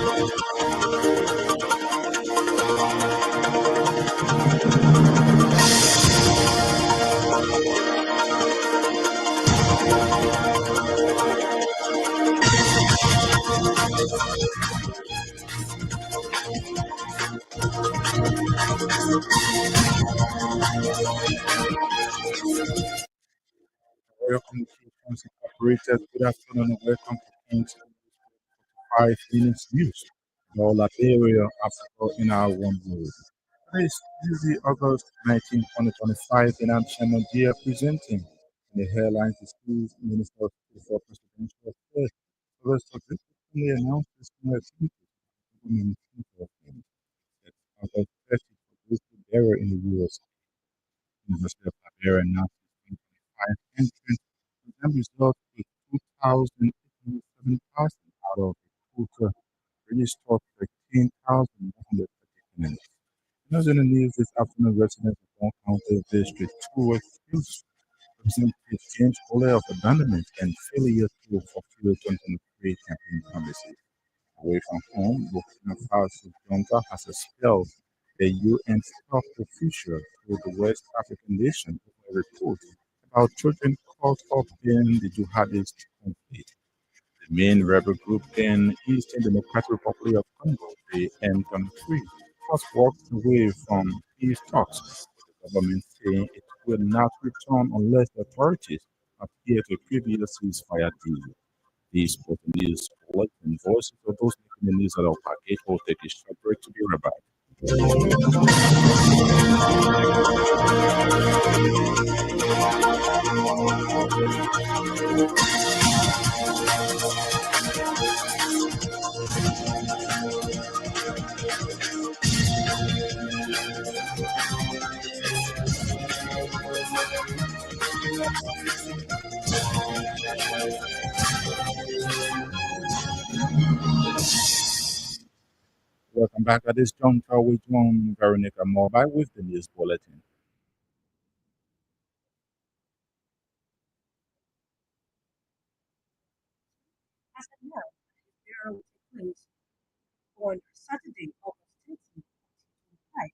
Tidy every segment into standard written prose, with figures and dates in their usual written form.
Welcome to Kings Incorporated. Good afternoon and welcome to Kings 5 minutes news. Your Liberia, Africa in our one world. Today is Tuesday, August 19, 2025, and I'm Chairman Dia presenting. And the headlines is School Minister of State for Presidential Affairs. First of this recently announced this new activity government center that August 30 for the bearer in the U.S. University of Liberia announced its 2025 entrance exam results with 2,807 passing out of a quota registered 13,130 candidates. News in the news this afternoon, residents of Bon County District 2 accused Representative James Ole of abandonment and failure to fulfill 2023 campaign promises. Away from home, Burkina Faso junta has expelled a UN staff official to the West African nation over a report about children caught up in the jihadist conflict. The main rebel group in Eastern Democratic Republic of Congo, the M23, has walked away from peace talks, with the government saying it will not return unless the authorities adhere to previous ceasefire deal. These broken news bulletin voices of those making the news at our package will take a short break to be right back. Welcome back at this juncture. We join Veronica Mobile with the news bulletin. As of now, the funeral will take place on Saturday, August 13, 2025.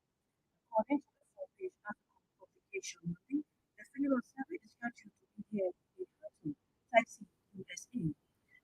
According to the four-page article publication Monday, the funeral service is scheduled to be held in Hampton, Texas, USA.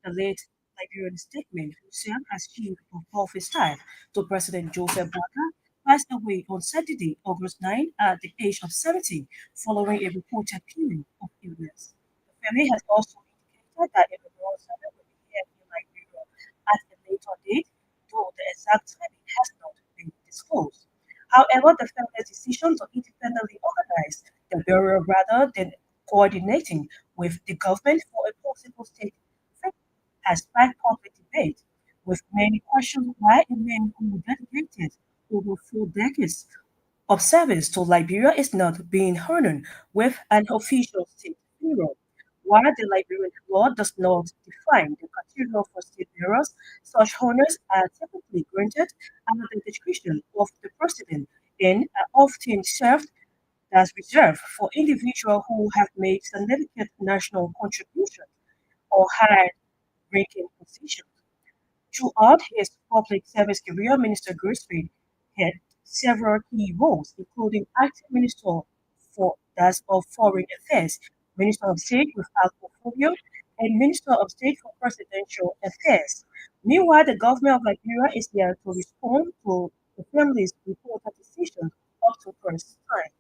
The late Liberian statement, who served as chief of his staff to President Joseph Boakai, passed away on Saturday, August 9, at the age of 70, following a reported period of illness. The family has also indicated that a memorial service will be held in Liberia at a later date, though the exact timing has not been disclosed. However, the family's decision to independently organize the burial rather than coordinating with the government for a possible state has sparked public debate, with many questioning why a man who dedicated over 4 decades of service to Liberia is not being honored with an official state funeral. While the Liberian law does not define the criteria for state bearers, such honors are typically granted under the discretion of the president and are often served as reserved for individuals who have made significant national contributions or high ranking positions. Throughout his public service career, Minister Gerstrid had several key roles, including acting minister for that's of foreign affairs, minister of state with portfolio, and minister of state for presidential affairs. Meanwhile, the government of Liberia is there to respond to the family's reported decision up to present time.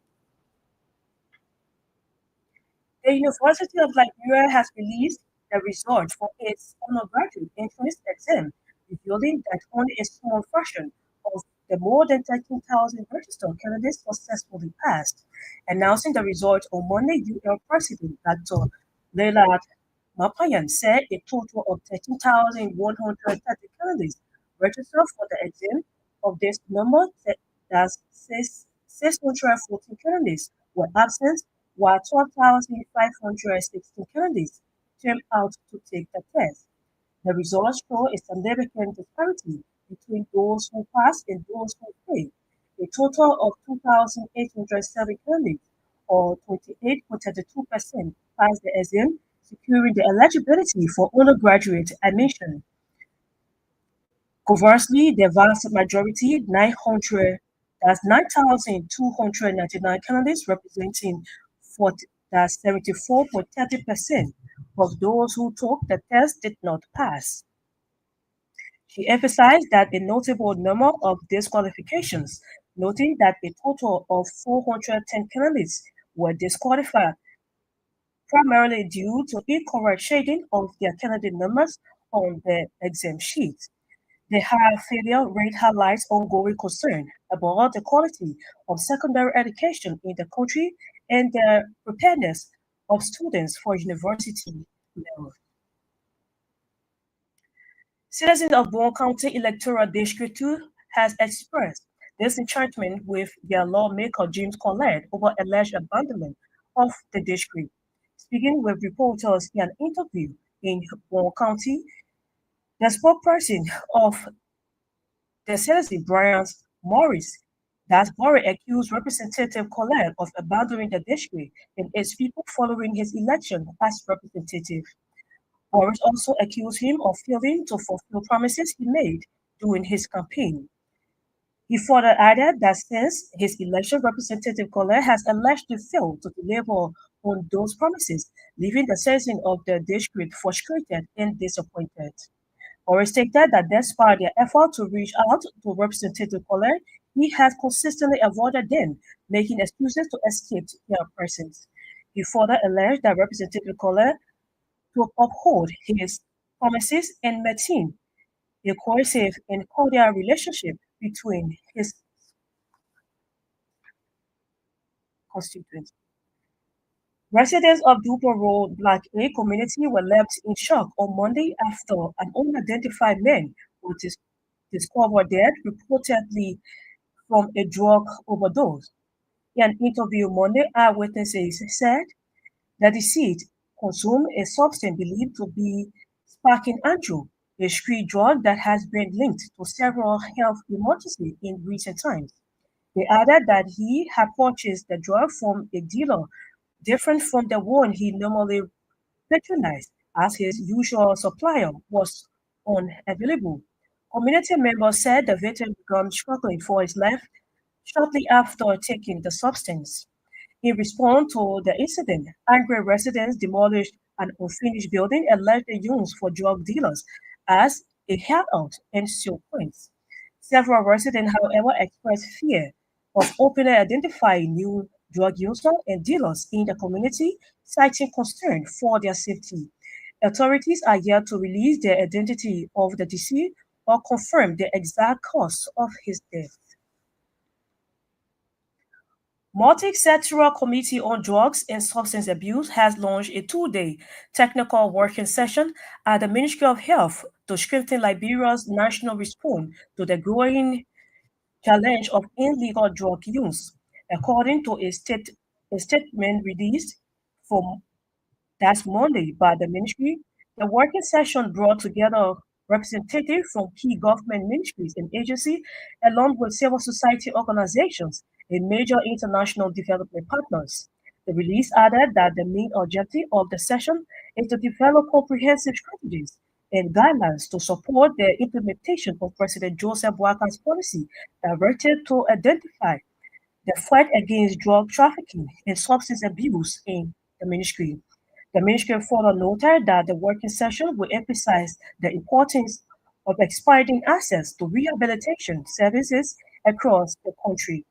The University of Liberia has released the results for its undergraduate entrance exam, revealing that only a small fraction of the more than 13,000 registered candidates successfully passed. Announcing the results on Monday, UL President Dr. Leila Mapayan said a total of 13,130 candidates registered for the exam. Of this number, that's 614 candidates were absent, while 12,516 candidates turned out to take the test. The results show a significant disparity between those who passed and those who failed. A total of 2,807 candidates, or 28.32%, passed the exam, securing the eligibility for undergraduate admission. Conversely, the vast majority, 900, that's 9,299 candidates representing 40, that's 74.30% of those who took the test did not pass. She emphasized that a notable number of disqualifications, noting that a total of 410 candidates were disqualified primarily due to incorrect shading of their candidate numbers on the exam sheet. The high failure rate highlights ongoing concern about the quality of secondary education in the country and the preparedness of students for university level. Citizens of Broome County Electoral District 2 has expressed disenchantment with their lawmaker James Collette over alleged abandonment of the district. Speaking with reporters in an interview in Broome County, the spokesperson of the citizen Brian Morris that Borre accused Representative Collette of abandoning the district and its people following his election as representative. Boris also accused him of failing to fulfill promises he made during his campaign. He further added that since his election, Representative Collet has allegedly failed to deliver on those promises, leaving the citizens of the district frustrated and disappointed. Boris stated that despite their effort to reach out to Representative Collet, he has consistently avoided them, making excuses to escape their presence. He further alleged that Representative Collet to uphold his promises and maintain a cohesive and cordial relationship between his constituents. Residents of Duper Road Black A community were left in shock on Monday after an unidentified man was discovered dead, reportedly from a drug overdose. In an interview Monday, eyewitnesses said the deceased consumed a substance believed to be sparking andrew, a street drug that has been linked to several health emergencies in recent times. They added that he had purchased the drug from a dealer different from the one he normally patronized, as his usual supplier was unavailable. Community members said the victim began struggling for his life shortly after taking the substance. In response to the incident, angry residents demolished an unfinished building allegedly used for drug dealers as a hideout and sale points. Several residents, however, expressed fear of openly identifying new drug users and dealers in the community, citing concern for their safety. Authorities are yet to release the identity of the deceased or confirm the exact cause of his death. Multi-sectoral Committee on Drugs and Substance Abuse has launched a two-day technical working session at the Ministry of Health to strengthen Liberia's national response to the growing challenge of illegal drug use, according to a statement released from that's Monday by the ministry. The working session brought together representatives from key government ministries and agencies, along with civil society organizations and major international development partners. The release added that the main objective of the session is to develop comprehensive strategies and guidelines to support the implementation of President Joseph Boakan's policy directed to identify the fight against drug trafficking and substance abuse in the ministry. The ministry further noted that the working session will emphasize the importance of expanding access to rehabilitation services across the country.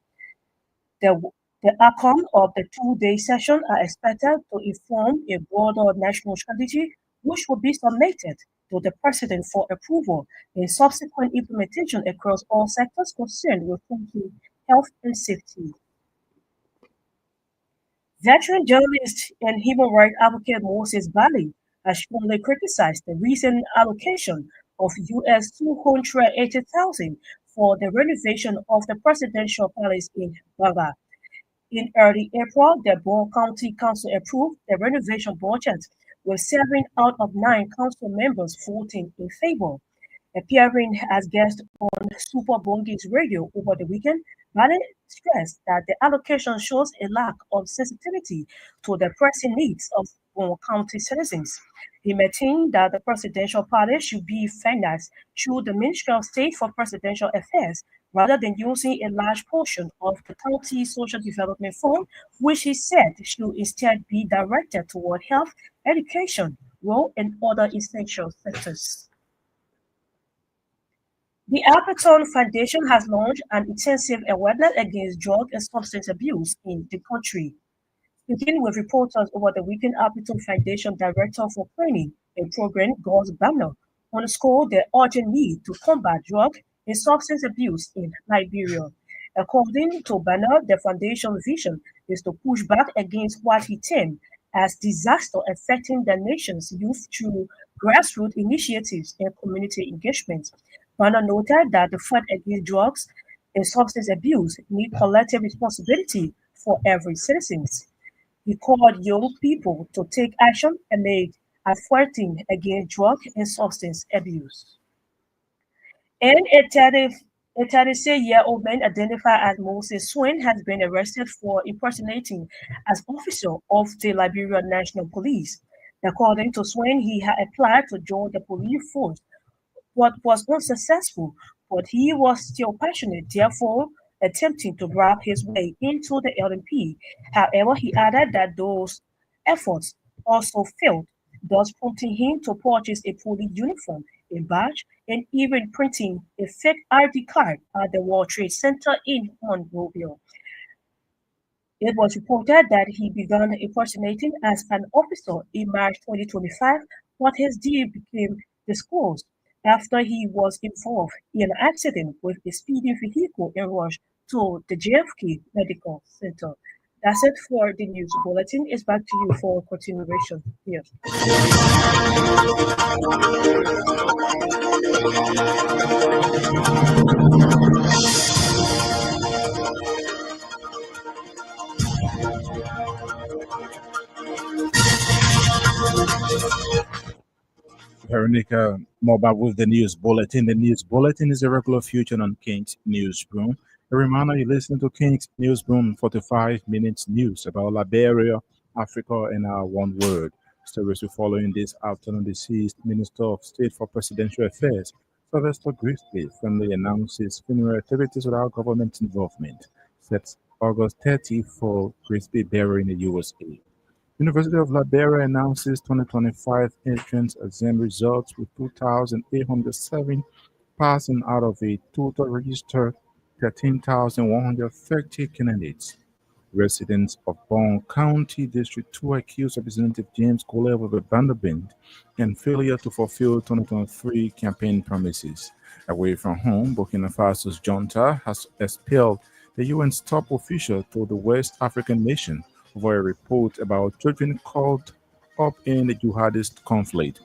The, the outcome of the two-day session are expected to inform a broader national strategy, which will be submitted to the President for approval and subsequent implementation across all sectors concerned with country health and safety. Veteran journalist and human rights advocate Moses Bali has strongly criticized the recent allocation of US 280,000 for the renovation of the presidential palace in Baga. In early April, the Broome County Council approved the renovation budget, with 7 out of 9 council members voting in favor. Appearing as guest on Super Bongi's radio over the weekend, Biden stressed that the allocation shows a lack of sensitivity to the pressing needs of Broome County citizens. He maintained that the presidential party should be financed through the Ministry of State for Presidential Affairs rather than using a large portion of the county social development fund, which he said should instead be directed toward health, education, road, and other essential sectors. The Appleton Foundation has launched an intensive awareness against drug and substance abuse in the country. Speaking with reporters over the weekend, Appleton Foundation Director for Planning and Program, Gauze Banner, underscored the urgent need to combat drug and substance abuse in Liberia. According to Banner, the foundation's vision is to push back against what he termed as disaster affecting the nation's youth through grassroots initiatives and community engagement. Banner noted that the fight against drugs and substance abuse need collective responsibility for every citizen. He called young people to take action amid a fighting against drug and substance abuse. And a 36-year-old man identified as Moses Swain has been arrested for impersonating as officer of the Liberian National Police. According to Swain, he had applied to join the police force what was unsuccessful, but he was still passionate, therefore attempting to bribe his way into the LNP. However, he added that those efforts also failed, thus prompting him to purchase a police uniform, a badge, and even printing a fake ID card at the World Trade Center in Monrovia. It was reported that he began impersonating as an officer in March 2025, but his deed became disclosed after he was involved in an accident with a speeding vehicle and rushed to the JFK Medical Center. That's it for the news bulletin. It's back to you for continuation. Yes. Veronica, more about with the news bulletin. The news bulletin is a regular feature on King's Newsroom. A reminder you listen to King's Newsroom 45 minutes news about Liberia, Africa, and our one world. Stories we follow in this afternoon. Deceased Minister of State for Presidential Affairs, Sylvester Grizzly, firmly announces funeral activities without government involvement. Sets August 30 for Grizzly burial in the USA. University of Liberia announces 2025 entrance exam results with 2,807 passing out of a total registered 13,130 candidates. Residents of Bone County District 2 accuse Representative James Collier of abandonment and failure to fulfill 2023 campaign promises. Away from home, Burkina Faso's junta has expelled the UN's top official to the West African nation over a report about children caught up in the jihadist conflict.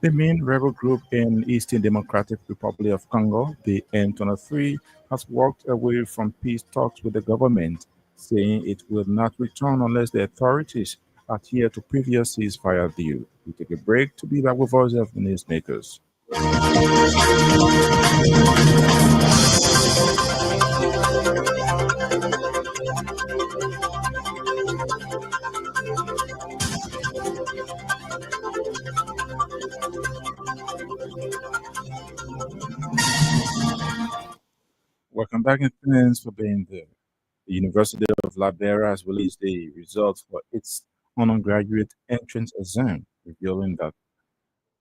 The main rebel group in Eastern Democratic Republic of Congo, the M23, has walked away from peace talks with the government, saying it will not return unless the authorities adhere to previous ceasefire deal. We take a break to be back with us of the newsmakers. Welcome back and thanks for being there. The University of Liberia has released the results for its undergraduate entrance exam, revealing that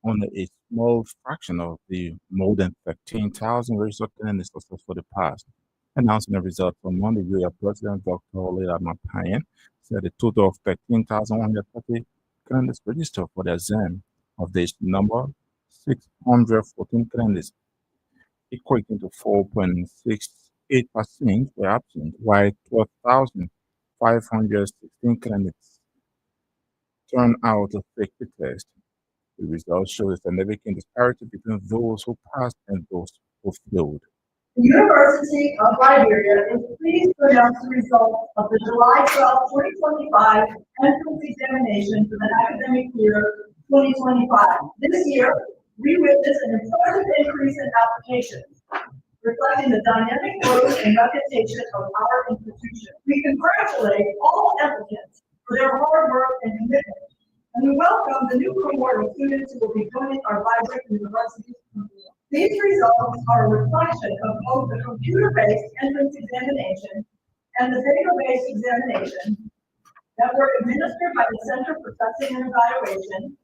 only a small fraction of the more than 13,000 registered candidates successfully passed. Announcing the results on Monday, UAE President Dr. Leila Mapayan said a total of 13,130 candidates registered for the exam. Of this number, 614 candidates, equating to 4.68% were absent, while 12,516 candidates turned out to take the test. The results show a significant disparity between those who passed and those who failed. The University of Liberia is pleased to announce the results of the July 12, 2025 entrance examination for the academic year 2025. This year, we witnessed an impressive increase in applications, reflecting the dynamic growth and reputation of our institution. We congratulate all applicants for their hard work and commitment And we welcome the new cohort of students who will be joining our vibrant university. These results are a reflection of both the computer-based entrance examination and the paper-based examination that were administered by the Center for Testing and Evaluation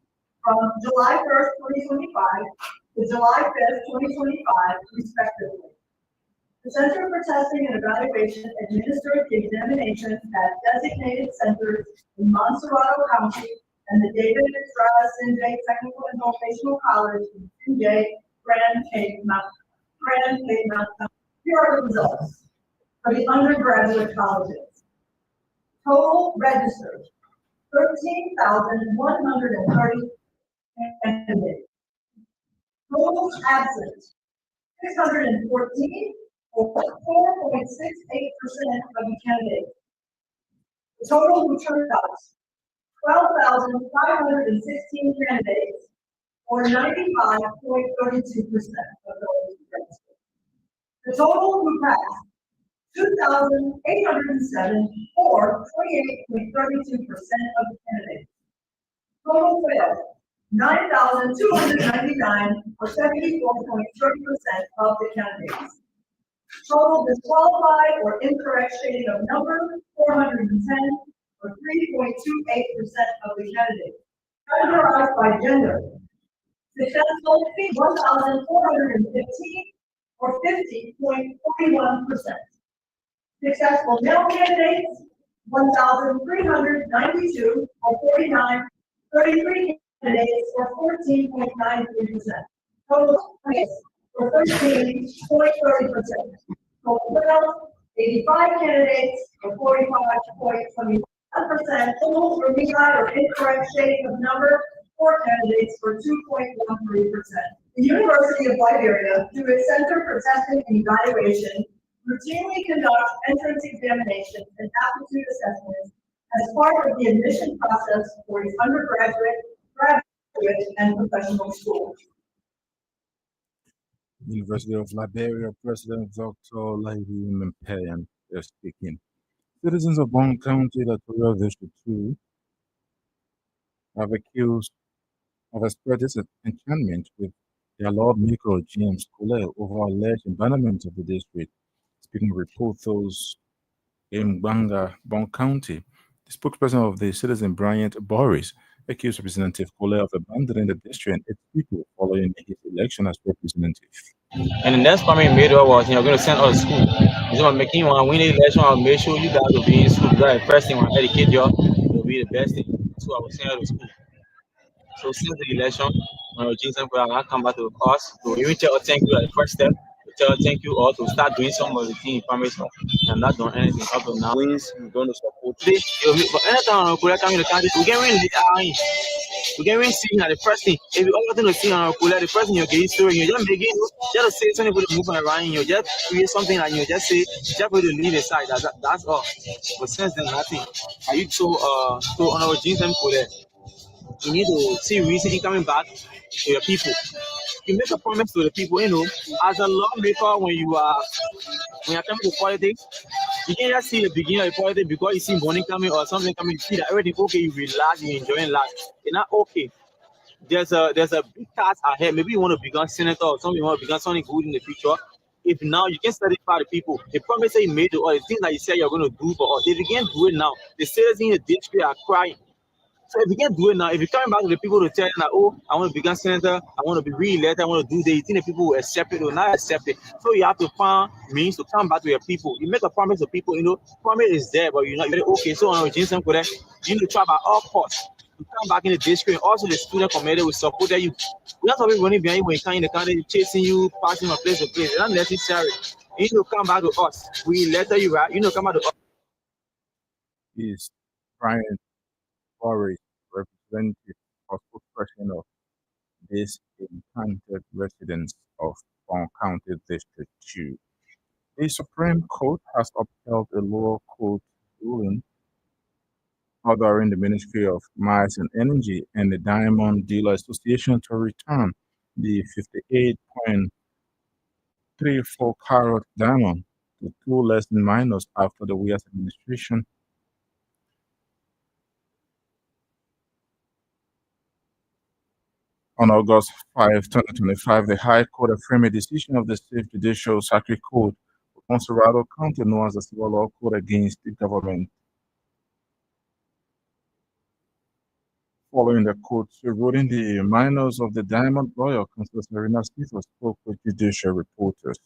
from July 1st, 2025 to July 5th, 2025, respectively. The Center for Testing and Evaluation administered the examinations at designated centers in Montserrado County and the David Estrada Sinjay Technical and Vocational College in Sinjay, Grand Cape Mountain. Here are the results for the undergraduate colleges. Total registered 13,130 candidates. Total absent 614, or 4.68% of the candidates. The total who turned out 12,516 candidates, or 95.32% of those who registered. The total who passed 2,807, or 28.32% of the candidates. Total failed 9,299, or 74.30% of the candidates. Total disqualified or incorrect shading of number 410, or 3.28% of the candidates. Categorized by gender. Successful 1,415, or 50.41%. Successful male candidates 1,392, or 33 candidates, or 14.93%. Total place for 13.30%. Total fails 85 candidates, or 45.21%. Total for rewrite or incorrect shading of number 4 candidates for 2.13%. The University of Liberia, through its Center for Testing and Evaluation, routinely conducts entrance examinations and aptitude assessments as part of the admission process for its undergraduate, graduate, and professional schools. University of Liberia President Dr. Lady Mempeyan is speaking. Citizens of Brown County, Electoral District 2, have accused of spread disenchantment with their lawmaker James Colette over alleged abandonment of the district. Speaking of reporters in Brown County, the spokesperson of the citizen Bryant Boris accused Representative Colette of abandoning the district and its people following his election as representative. And the next comment he made was, going to send us to school. He's going to make you want to win the election. I'll make sure you guys will be in school. Because the first thing, when I educate you, it will be the best thing. So I will send you to school. So since the election, when Jason I come back to us to even tell thank you at the first step, to tell thank you or to start doing some of the things in primary school. I'm not doing anything up to now. Wins, we're going to support today. But anytime I'm coming to the country, we get really we get really seeing at the first thing. If you all to see on the first thing you get story, you just make it just say something for the movement around you, just create something and you just say just for the leave aside. That's all. But since then nothing. Are you so on our Jason you need to see reason coming back to your people. You make a promise to the people, as a lawmaker when you're coming to politics, you can't just see the beginning of the politics because you see money coming or something coming, you see that everything okay, you relax, you enjoying life. It's not okay. There's a big task ahead. Maybe you want to become senator or something, you want to become something good in the future. If now you can satisfy the people, the promise that you made or the things that you said you're going to do for us, if you can't do it now, the citizens in the district are crying. So if you can't do it now, if you're coming back to the people to tell you that, oh, I want to become senator, I want to be re-elected, I want to do this, you think the people will accept it or not accept it. So you have to find means to come back to your people. You make a promise to people, promise is there, but you're not very okay. So on Jason for that, you need to try by all costs to come back in the district. Also, the student committee will support you. We have to be running behind you when you come in the country, chasing you, passing from place to place. It's not necessary. You need to come back to us. We let you right. You need to come back to us. Is Brian Boris, representative or spokesperson of these enchanted residents of Brown County District 2. The Supreme Court has upheld a lower court ruling ordering the Ministry of Mines and Energy and the Diamond Dealer Association to return the 58.34-carat diamond to two licensed miners after the Williams administration On August 5, 2025, the High Court affirmed a decision of the State Judicial Circuit Court for Conservado County, known as the Civil Law Court against the government. Following the court's ruling, the minors of the Diamond Royal, Councilor Serena Smith, spoke with judicial reporters.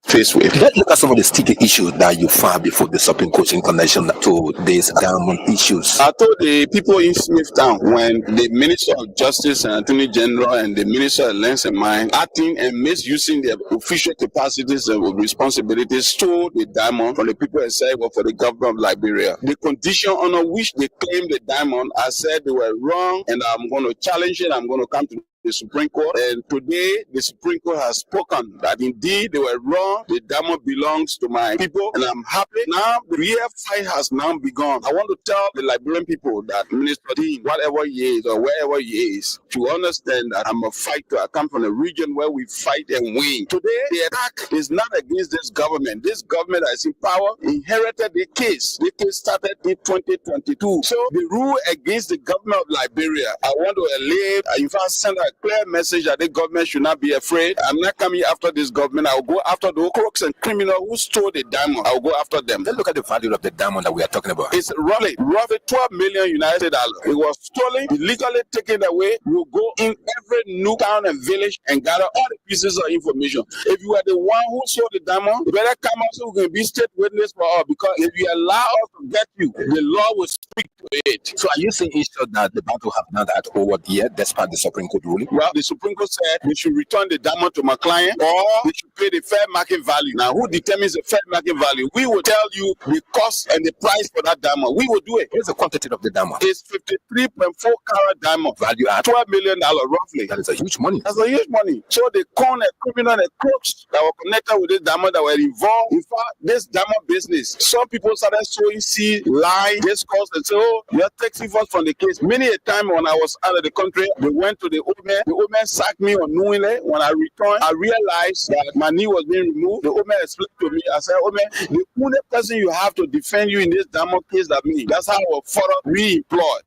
Faced with. Let's look at some of the sticky issues that you filed before the Supreme Court in connection to these diamond issues. I told the people in Smithtown when the Minister of Justice and Attorney General and the Minister of Lands and Mines acting and misusing their official capacities and responsibilities stole the diamond from the people and said, well, for the government of Liberia. The condition under which they claimed the diamond, I said they were wrong and I'm going to challenge it. I'm going to come to the Supreme Court, and today the Supreme Court has spoken that indeed they were wrong. The diamond belongs to my people, and I'm happy. Now the real fight has now begun. I want to tell the Liberian people that Minister Dean, whatever he is or wherever he is, to understand that I'm a fighter. I come from a region where we fight and win. Today the attack is not against this government. This government that is in power inherited the case. The case started in 2022. So the rule against the government of Liberia, I want to allay, in fact, send a clear message that the government should not be afraid. I'm not coming after this government. I will go after the crooks and criminals who stole the diamond. I will go after them. Let's look at the value of the diamond that we are talking about. It's roughly 12 million United dollars. It was stolen, illegally taken away. We'll go in every new town and village and gather all the pieces of information. If you are the one who sold the diamond, you better come out so we can be state witness for all. Because if you allow us to get you, the law will speak to it. So are you saying in short that the battle have not had over yet, despite the Supreme Court ruling? Well, the Supreme Court said they should return the diamond to my client or they should pay the fair market value. Now, who determines the fair market value? We will tell you the cost and the price for that diamond. We will do it. What is the quantity of the diamond? It's 53.4 carat diamond. Value at $12 million roughly. That is a huge money. That's a huge money. So the con and criminal and crooks that were connected with this diamond that were involved. In fact, this diamond business, some people started sowing seed, lie, discourse, and say, oh, you're taking us from the case. Many a time when I was out of the country, they went to the old man. The old man sacked me unknowingly. When I returned, I realized that my knee was being removed. The old man explained to me, I said, old man, the only person you have to defend you in this diamond case that me. That's how I was further re-employed.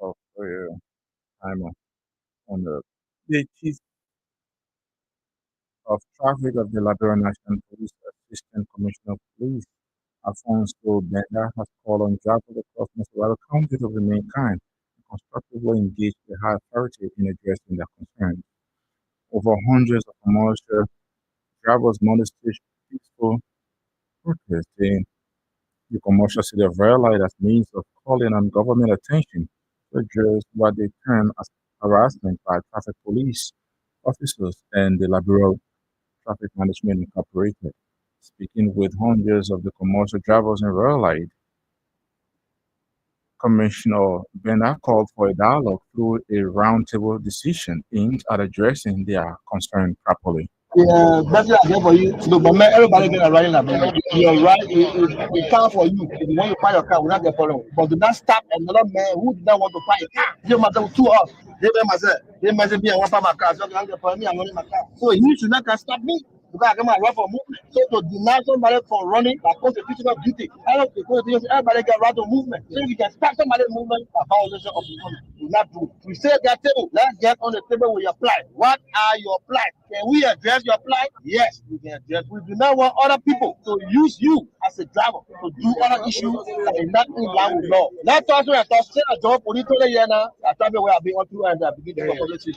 Of I'm on the chief of traffic of the Liberia National Police Assistant Commissioner of Police, Alfonso Benda, has called on drivers across Conservado County to remain kind and constructively engage the high authority in addressing their concerns. Over hundreds of commercial drivers mounted peaceful protest in the commercial city of Raleigh as means of calling on government attention to address what they term as harassment by traffic police officers and the Liberia Traffic Management Incorporated. Speaking with hundreds of the commercial drivers in Raleigh, Commissioner Bernard called for a dialogue through a roundtable decision aimed at addressing their concern properly. Yeah, that's what I get for you. No, but man, everybody get a riding like you're right. It count for you. If you want to buy your car, we're not get problem. But do not stop another man who did not want to buy it. You must have two us. They must be a one my car. So I'm going me. I'm running my car. So you should not stop me. Because I can run for movement. So to deny somebody from running, that constitutional duty. I don't think everybody get right to movement. So if you can stop somebody's movement, a violation of the movement. Do not do. We say that table. Let's get on the table with your plight. What are your plight? Can we address your plight? Yes, we can address. We do not want other people to use you as a driver to do other issues that is not in line with law. Not talk to say a job for you now. I tell me where I've been on through and I begin to talk to you.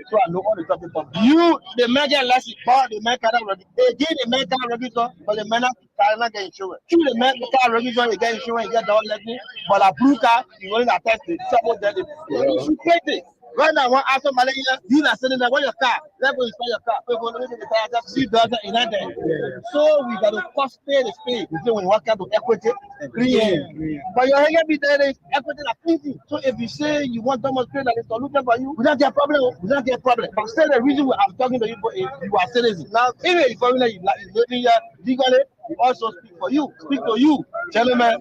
So I know all the topic from you, the man get less, but the man cannot ready. They did the man cannot register, but the man cannot get insurance. True, the man cannot register, you get insurance, you get the whole lesson, but a blue car, you only attest it. Suppose that you should pay it. Right now, one ask somebody here, you are sitting there, where your car? Let's go install your car. People live in the car, just see the in that day. So we got to cost pay the speed. You see, when you walk out to equity, clean. But your hair be there, equity is clean. So if you say you want someone to that is solution for you, we don't get a problem. We don't get a problem. But still, the reason I'm talking to you is you are citizen. Now, even if you living here legally, we also speak for you, speak to you, gentlemen.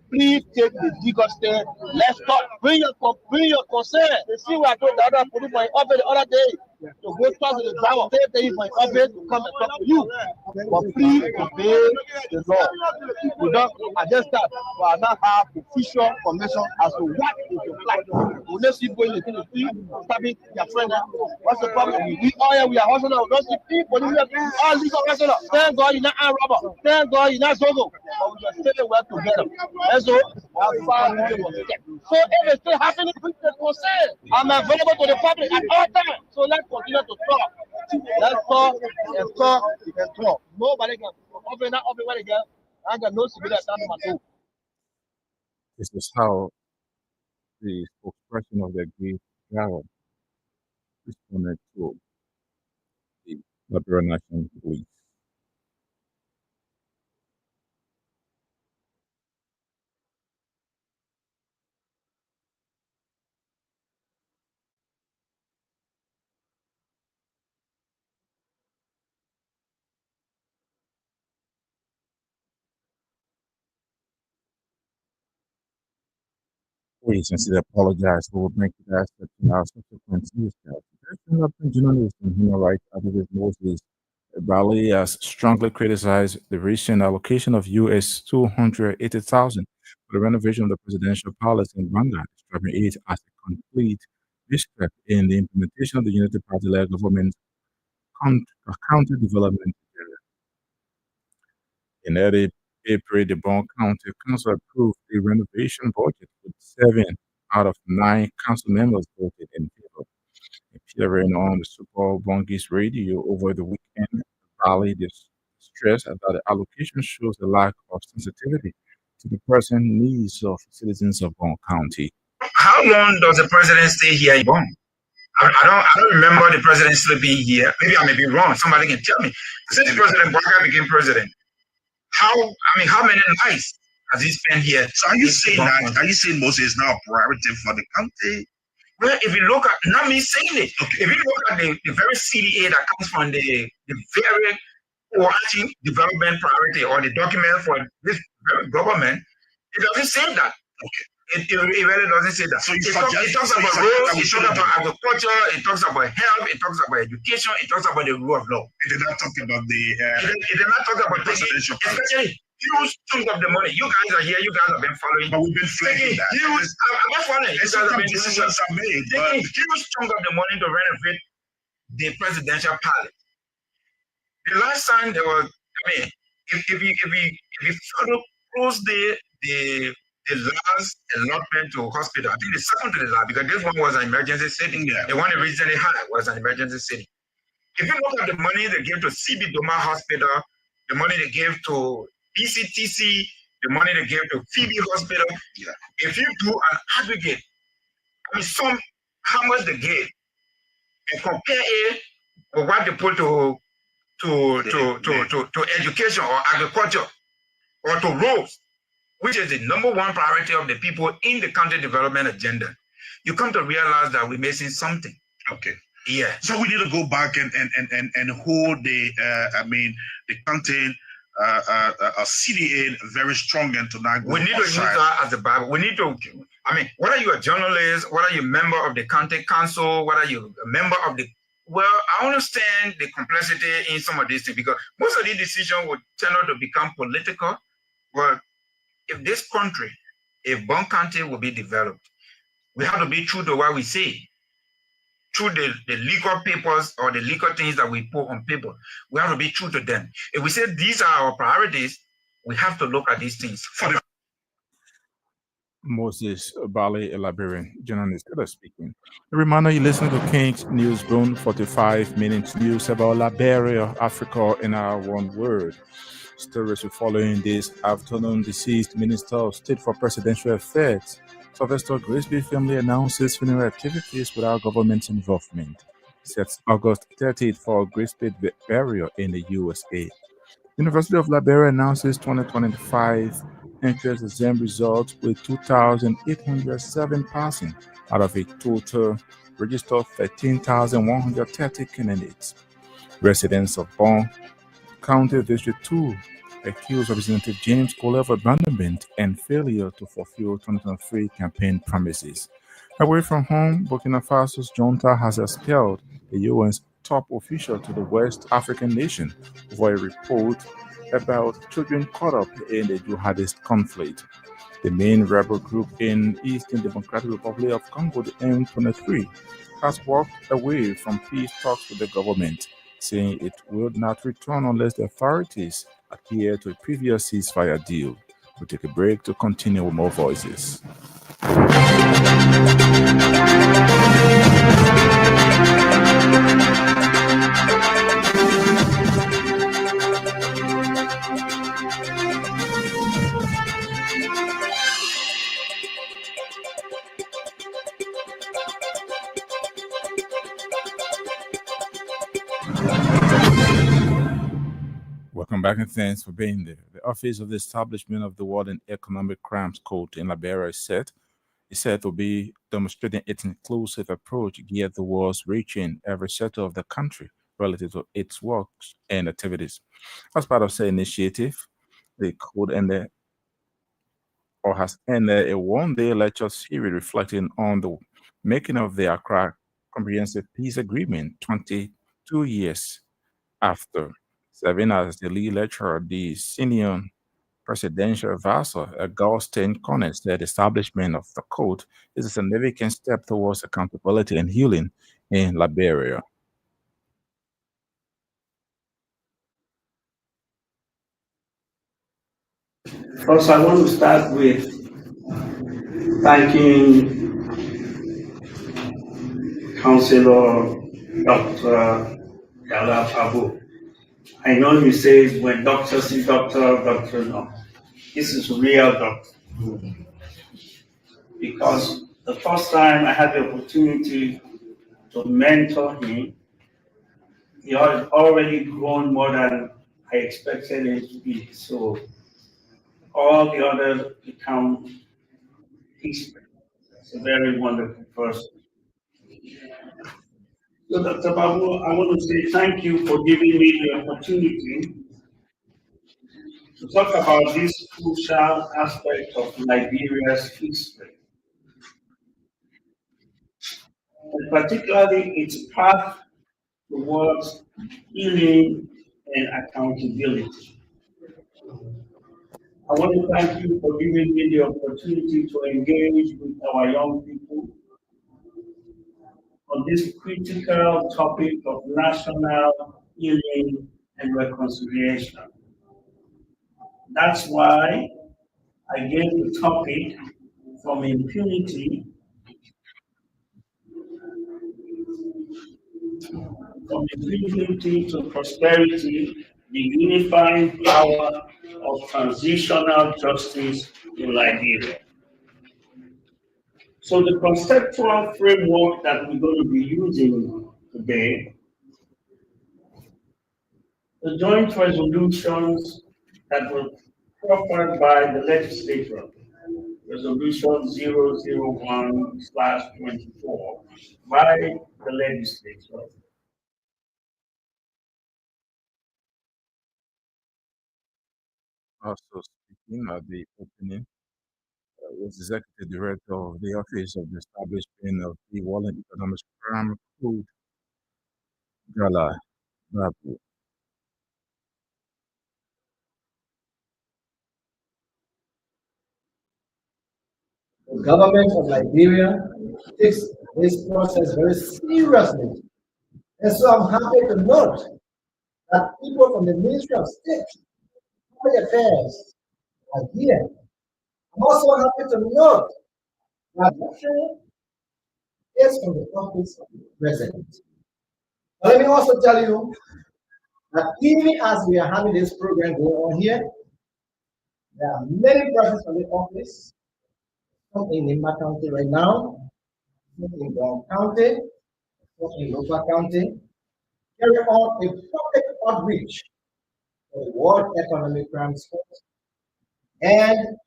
Please take the bigger step. Let's talk. Bring your concern. You see what I told the other police my office the other day to go talk to the driver. They my office to come and talk to you. But please obey the law. We don't adjust that. We now have official information as to what is your flight. We don't see going into the street, stabbing your friend. What's the problem? We all here, we are hustling. We don't see people. We all legal hustler. Thank God you're not a robber. Thank God you're not Zogo. But we just stay well together. And so, I found a step. So if it's still happening, please concern. I'm available to the public at all times. So let's continue to talk. Let's talk and talk and talk. Nobody can open that open when again. I got no civilian standing my door. This is how the spokesperson of the Great Gavel responded to the Liberian National Police. We sincerely apologize for making that step in our subsequent newscast. National journalist and human rights activist Moses Bali has strongly criticized the recent allocation of US 280,000 for the renovation of the presidential palace in Bangladesh, describing it as a complete misstep in the implementation of the Unity Party-led government's county development agenda. In early April, the Bond County Council approved the renovation budget with 7 out of 9 council members voted in favor. Appearing on the Super Bongis radio over the weekend, Valley stressed that the allocation shows a lack of sensitivity to the present needs of citizens of Bond County. How long does the president stay here in Bond? I don't remember the president still being here. Maybe I may be wrong. Somebody can tell me. Since President Bouaga became president, how many nights has he spent here? So are you saying Moses is now a priority for the county? Well, if you look at, not me saying it, okay. If you look at the very CDA that comes from the very overarching development priority or the document for this very government, it doesn't say that. Okay. It really doesn't say that. So it talks about roads, it talks about agriculture, it talks about health, it talks about education, it talks about the rule of law. It did not talk about the it did not talk about presidential especially huge chunk of the money. You guys are here, you guys have been following. But we've been flagging that. I'm not following. You guys have been decisions are made. Taking huge chunk of the money to renovate the presidential palace. The last time there was, if you follow close the last allotment to hospital, I think the second to the last, because this one was an emergency setting. Yeah. The one they recently had was an emergency setting. If you look at the money they gave to CB Doma Hospital, the money they gave to PCTC, the money they gave to Phoebe Hospital, yeah. If you do an aggregate, how much they gave, and compare it with what they put to education or agriculture or to roads, which is the number one priority of the people in the county development agenda, you come to realize that we're missing something. Okay. Yeah. So we need to go back and hold the county CDA very strong and to not go We need to use that as a Bible. We need to, whether you're a journalist, whether you're a member of the county council, whether you're a member of the, well, I understand the complexity in some of these things because most of these decisions would turn out to become political. Well, if this country, if Bond County will be developed, we have to be true to what we say. Through the legal papers or the legal things that we put on paper, we have to be true to them. If we say these are our priorities, we have to look at these things. Moses Bali, a Liberian journalist, speaking. A reminder you listen to King's Newsroom, 45 minutes news about Liberia, Africa, in our one word. Stories we're following this afternoon. Deceased Minister of State for Presidential Affairs, Sylvester Grisby family announces funeral activities without government involvement. Sets August 30th for Grisby burial in the USA. University of Liberia announces 2025 entrance exam results with 2,807 passing out of a total registered 13,130 candidates. Residents of Bond County District 2 accused Representative James Cole of abandonment and failure to fulfill 2023 campaign promises. Away from home, Burkina Faso's junta has expelled the UN's top official to the West African nation over a report about children caught up in the jihadist conflict. The main rebel group in Eastern Democratic Republic of Congo, the M23, has walked away from peace talks with the government, saying it will not return unless the authorities adhere to a previous ceasefire deal. We'll take a break to continue with more voices. Welcome back and thanks for being there. The Office of the Establishment of the World and Economic Crimes Court in Liberia is said to be demonstrating its inclusive approach geared towards reaching every sector of the country relative to its works and activities. As part of said initiative, the code ended or has ended a one-day lecture series reflecting on the making of the Accra Comprehensive Peace Agreement 22 years after. Serving as the lead lecturer, the senior presidential advisor, Augustine Connett, said establishment of the code is a significant step towards accountability and healing in Liberia. First, I want to start with thanking Councillor Dr. Gala Abu. I know he says when doctor see doctor, doctor no. This is real doctor. Because the first time I had the opportunity to mentor him, he had already grown more than I expected him to be. So all the others become experts. It's a very wonderful person. So, Dr. Babu, I want to say thank you for giving me the opportunity to talk about this crucial aspect of Liberia's history, and particularly its path towards healing and accountability. I want to thank you for giving me the opportunity to engage with our young people on this critical topic of national healing and reconciliation. That's why I gave the topic from impunity, to prosperity, the unifying power of transitional justice in Liberia. So the conceptual framework that we're going to be using today, the joint resolutions that were proffered by the legislature, resolution 001/24 by the legislature. Also speaking at the opening, was Executive Director of the Office of the Establishment of the World Economic Crime Code, Gala Babu. The government of Liberia takes this process very seriously. And so I'm happy to note that people from the Ministry of State, Public Affairs are here. I'm also happy to note that the is from the office of the president. But let me also tell you that even as we are having this program going on here, there are many persons from the office, some in Nima County right now, some in Brown County, some in Lopa County, carry on a public outreach for the World Economic Crimes Court and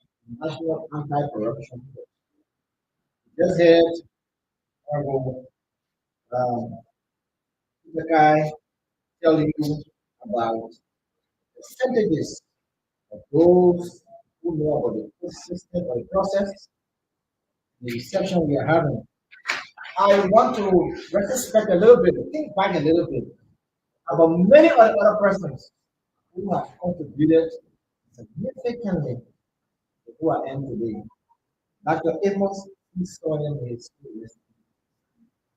National Anti-Corruption Court. Just heard um, the guy tell you about percentages But those who know about the system or the process, the reception we are having, I want to retrospect a little bit, think back a little bit about many other persons who have contributed significantly to who I am today. Dr. Amos P. Sonnen is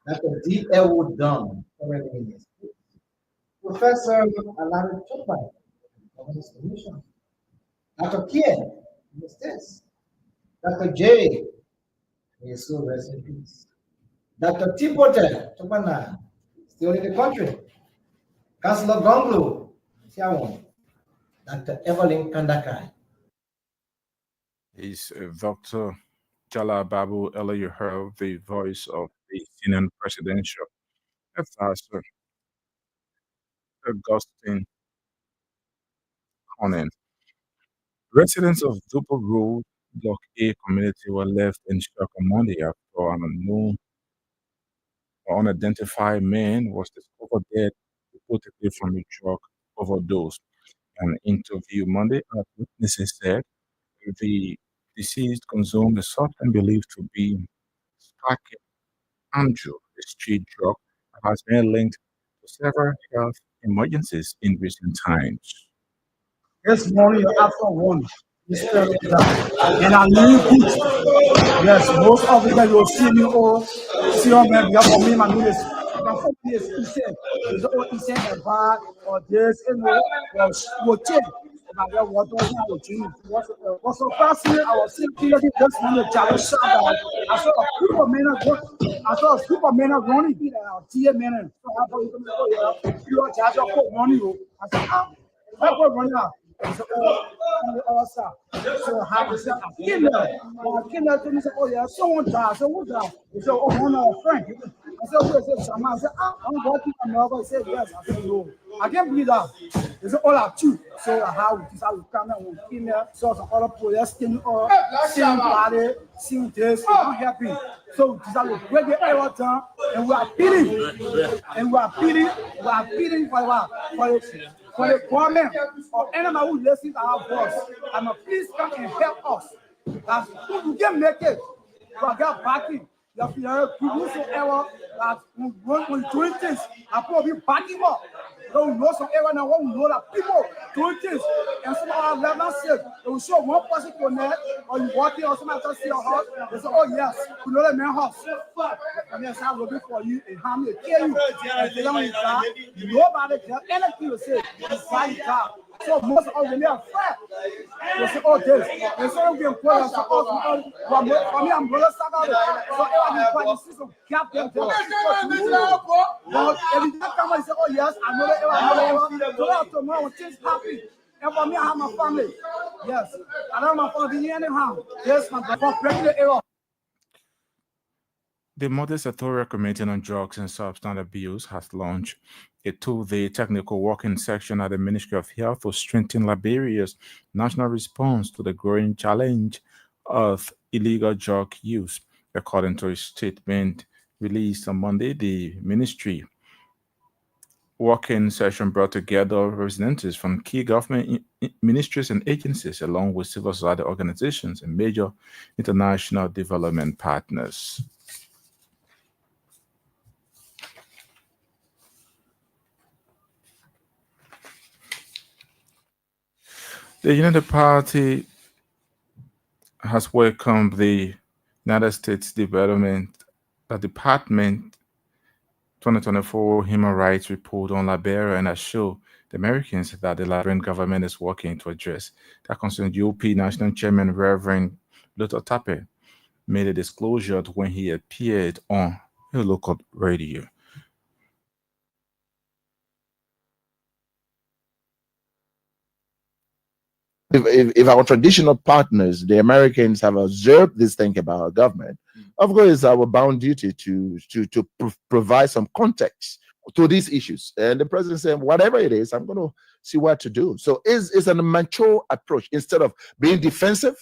Dr. D. Elwood Dunn, currently in his Professor Alari Chopin, Governance Commission. Dr. Kian, is this. Dr. J, may his soul rest in peace. Dr. Tipote Chopana, still in the country. Councillor Gonglu, Siawon. Dr. Evelyn Kandakai. Is Dr. Jala Babu Ella, you heard the voice of the Kenyan presidential advisor, Augustine Conan. Residents of Dupa Road, Block A community were left in shock on Monday after an unknown or unidentified man was discovered dead, reportedly from a drug overdose. An interview Monday, witnesses said the deceased consumed a substance believed to be sparking Andrew, a street drug that has been linked to several health emergencies in recent times. This morning, after one, this and I leave good. Yes, most of the you will see me all see all men for me, my news. My phone is he said, is all he said about or this and will change. I what do I will change? What's so fascinating? I was seeing clearly this morning, challenge shot down. I saw a group of men I saw a group of men running, dear men. So I thought you are charged of money. I said, that's what running out. So how is it? I told me, oh yeah, someone died. So who died? He said, oh, one of our friends. I said, who is it? Shaman. I said, I'm working on the other. He said, yes. I said, no. I can't believe that. He said, all are two. So how we decide to come and we came there, saw some other police came or seeing body, seeing this, not happy. So we decided to break the error down and we are beating. And we are beating for what? For the government or anyone who listens to our voice, and please come and help us. That we can make it. We got backing. You have to produce some error that when doing things, I probably backing up. So we know some error now. We know that people doing things, and some of our level said they will show one person connect, or you walking or somebody just see your house. They say, oh yes, we know that man house. And then I'm looking for you and how many kill you. And they don't die. Nobody can anything to say. So most of them are fat. They say, oh, this. And so we can put us for me, I'm going to start out. So everybody sees some gap them. But every time I say, oh, yes, I know that. So that's tomorrow, things happen. And for me, I have my family. Yes. I don't have my family anyhow. Yes, my brother. Breaking the error. The Modest Editorial Committee on Drugs and Substance Abuse has launched a two-day technical working section at the Ministry of Health to strengthen Liberia's national response to the growing challenge of illegal drug use. According to a statement released on Monday, the ministry working session brought together representatives from key government ministries and agencies, along with civil society organizations and major international development partners. The United Party has welcomed the United States Department 2024 Human Rights Report on Liberia and assured the Americans that the Liberian government is working to address that concern. UP National Chairman Reverend Luther Tappe made a disclosure when he appeared on a local radio. If our traditional partners, the Americans, have observed this thing about our government, of course, it's our bound duty to provide some context to these issues. And the president said, whatever it is, I'm going to see what to do. So it's a mature approach. Instead of being defensive,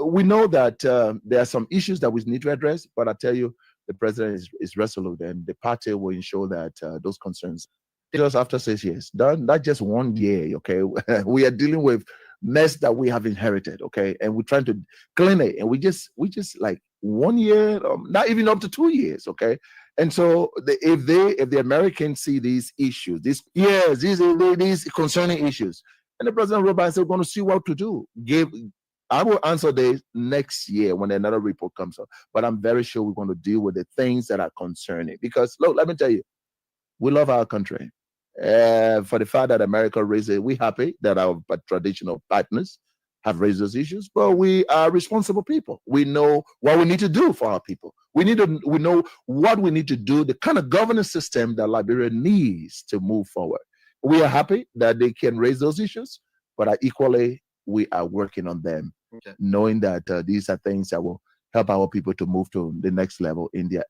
we know that there are some issues that we need to address, but I tell you, the president is resolute, and the party will ensure that those concerns just after 6 years, not just 1 year. Okay, we are dealing with mess that we have inherited, okay? And we're trying to clean it, and we just like 1 year, not even up to 2 years, okay? And so if the Americans see these issues, these concerning issues, and the president wrote back and said, we're going to see what to do. I will answer this next year when another report comes up, but I'm very sure we're going to deal with the things that are concerning. Because look, let me tell you, we love our country. For the fact that America raised it, we're happy that our traditional partners have raised those issues, but we are responsible people. We know what we need to do for our people. We know what we need to do, the kind of governance system that Liberia needs to move forward. We are happy that they can raise those issues, but equally we are working on them, knowing that these are things that will help our people to move to the next level in their.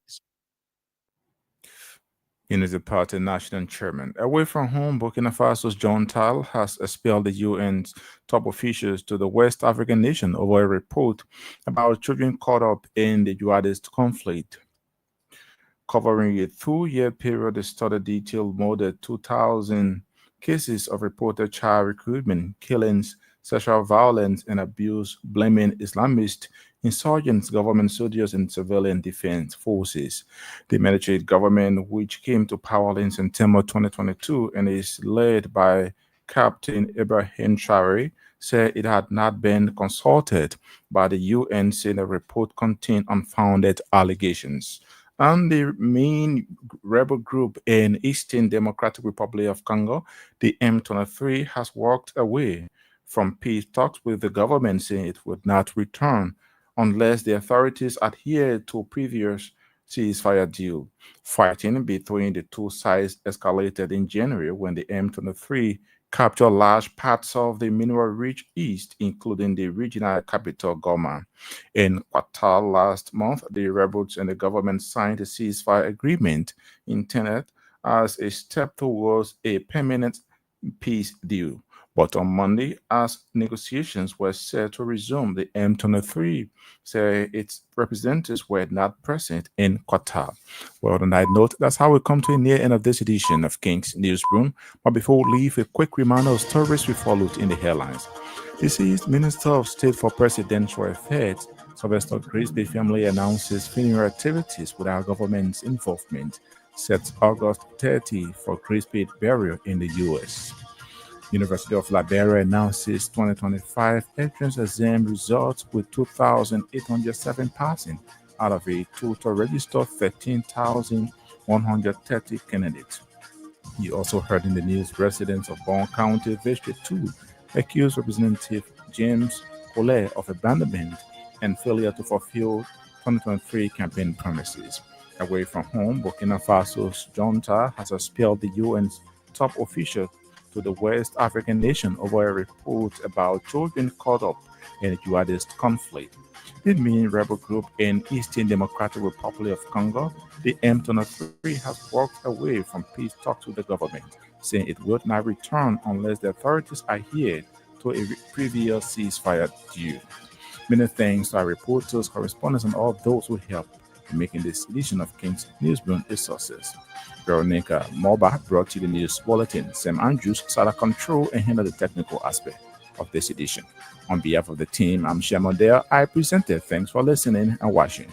Unity Party National Chairman. Away from home, Burkina Faso's John Tal has expelled the UN's top officials to the West African nation over a report about children caught up in the jihadist conflict. Covering a 2-year period, the study detailed more than 2,000 cases of reported child recruitment, killings, sexual violence, and abuse, blaming Islamist insurgents, government soldiers, and civilian defense forces. The military government, which came to power in September 2022 and is led by Captain Ibrahim Traore, said it had not been consulted by the UN, saying the report contained unfounded allegations. And the main rebel group in Eastern Democratic Republic of Congo, the M23, has walked away from peace talks with the government, saying it would not return unless the authorities adhere to previous ceasefire deal. Fighting between the two sides escalated in January when the M23 captured large parts of the mineral-rich east, including the regional capital, Goma. In Qatar last month, the rebels and the government signed a ceasefire agreement intended as a step towards a permanent peace deal. But on Monday, as negotiations were set to resume, the M23 said its representatives were not present in Qatar. Well, on that note, that's how we come to a near end of this edition of King's Newsroom. But before we leave, a quick reminder of stories we followed in the headlines. This is Minister of State for Presidential Affairs, Sylvester Grisby family announces funeral activities without government's involvement. Sets August 30 for Grisby burial in the U.S. University of Liberia announces 2025 entrance exam results with 2,807 passing out of a total registered 13,130 candidates. You also heard in the news residents of Bon County District 2 accused Representative James Collet of abandonment and failure to fulfill 2023 campaign promises. Away from home, Burkina Faso's junta has expelled the UN's top official to the West African nation over a report about children caught up in a jihadist conflict. The main rebel group in Eastern Democratic Republic of Congo, the M23, has walked away from peace talks with the government, saying it would not return unless the authorities adhere to a previous ceasefire deal. Many thanks to our reporters, correspondents, and all those who helped in making this edition of King's Newsroom a success. Veronica Moba brought you the news bulletin. Sam Andrews sat at control and handled the technical aspect of this edition. On behalf of the team, I'm Shamondale. I presented. Thanks for listening and watching.